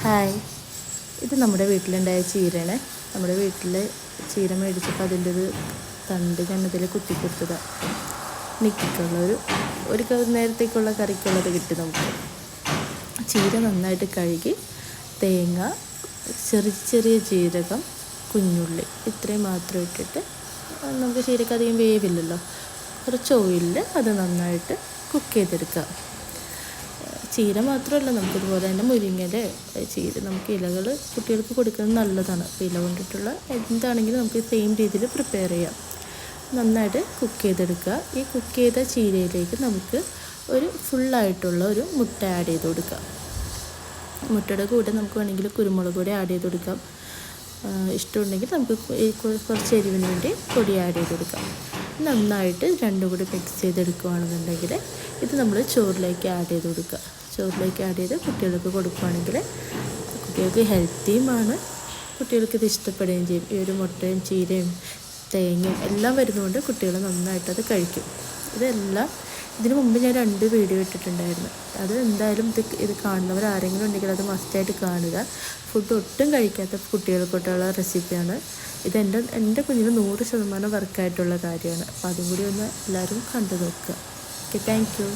Hi, ഇത് നമ്മുടെ വീട്ടിലുണ്ടായ ചീരയാണ്. നമ്മുടെ വീട്ടിൽ ചീര മേടിച്ചപ്പോൾ അതിൻ്റെ ഒരു തണ്ട് ഞാനതിൽ കുത്തിക്കൊടുത്തതാണ്. നിൽക്കുള്ള ഒരു നേരത്തേക്കുള്ള കറിക്കുള്ളത് കിട്ടി. നമുക്ക് ചീര നന്നായിട്ട് കഴുകി തേങ്ങ, ചെറിയ ചെറിയ ജീരകം, കുഞ്ഞുള്ളി ഇത്രയും മാത്രം ഇട്ടിട്ട് നമുക്ക് ചീരക്ക് അധികം വേവില്ലല്ലോ, കുറച്ച് ഓയിലിൽ അത് നന്നായിട്ട് കുക്ക് ചെയ്തെടുക്കുക. ചീര മാത്രമല്ല, നമുക്കിതുപോലെ തന്നെ മുരിങ്ങയുടെ ചീര, നമുക്ക് ഇലകൾ കുട്ടികൾക്ക് കൊടുക്കുന്നത് നല്ലതാണ്. അപ്പോൾ ഇല കൊണ്ടിട്ടുള്ള എന്താണെങ്കിലും നമുക്ക് സെയിം രീതിയിൽ പ്രിപ്പയർ ചെയ്യാം. നന്നായിട്ട് കുക്ക് ചെയ്തെടുക്കുക. ഈ കുക്ക് ചെയ്ത ചീരയിലേക്ക് നമുക്ക് ഒരു ഫുള്ളായിട്ടുള്ള ഒരു മുട്ട ആഡ് ചെയ്ത് കൊടുക്കാം. മുട്ടയുടെ കൂടെ നമുക്ക് വേണമെങ്കിൽ കുരുമുളക് പൊടി ആഡ് ചെയ്ത് കൊടുക്കാം. ഇഷ്ടമുണ്ടെങ്കിൽ നമുക്ക് കുറച്ച് എരിവിന് വേണ്ടി പൊടി ആഡ് ചെയ്ത് കൊടുക്കാം. നന്നായിട്ട് രണ്ടും കൂടി മിക്സ് ചെയ്തെടുക്കുകയാണെന്നുണ്ടെങ്കിൽ ഇത് നമ്മൾ ചോറിലേക്ക് ആഡ് ചെയ്ത് കൊടുക്കുക. ചോറിലേക്ക് ആഡ് ചെയ്ത് കുട്ടികൾക്ക് കൊടുക്കുകയാണെങ്കിൽ കുട്ടികൾക്ക് ഹെൽത്തിയുമാണ്, കുട്ടികൾക്ക് ഇത് ഇഷ്ടപ്പെടുകയും ചെയ്യും. ഈ ഒരു മുട്ടയും ചീരയും തേങ്ങയും എല്ലാം വരുന്നതുകൊണ്ട് കുട്ടികൾ നന്നായിട്ടത് കഴിക്കും. ഇതെല്ലാം ഇതിനു മുമ്പ് ഞാൻ 2 വീഡിയോ ഇട്ടിട്ടുണ്ടായിരുന്നു. അത് എന്തായാലും ഇത് കാണുന്നവർ ആരെങ്കിലും ഉണ്ടെങ്കിൽ അത് മസ്റ്റായിട്ട് കാണുക. ഫുഡ് ഒട്ടും കഴിക്കാത്ത കുട്ടികൾക്കൊട്ടുള്ള റെസിപ്പിയാണ് ഇത്. എൻ്റെ കുഞ്ഞിന് 100% വർക്കായിട്ടുള്ള കാര്യമാണ്. അപ്പോൾ അതും കൂടി ഒന്ന് എല്ലാവരും കണ്ടു നോക്കുക. Okay, thank you.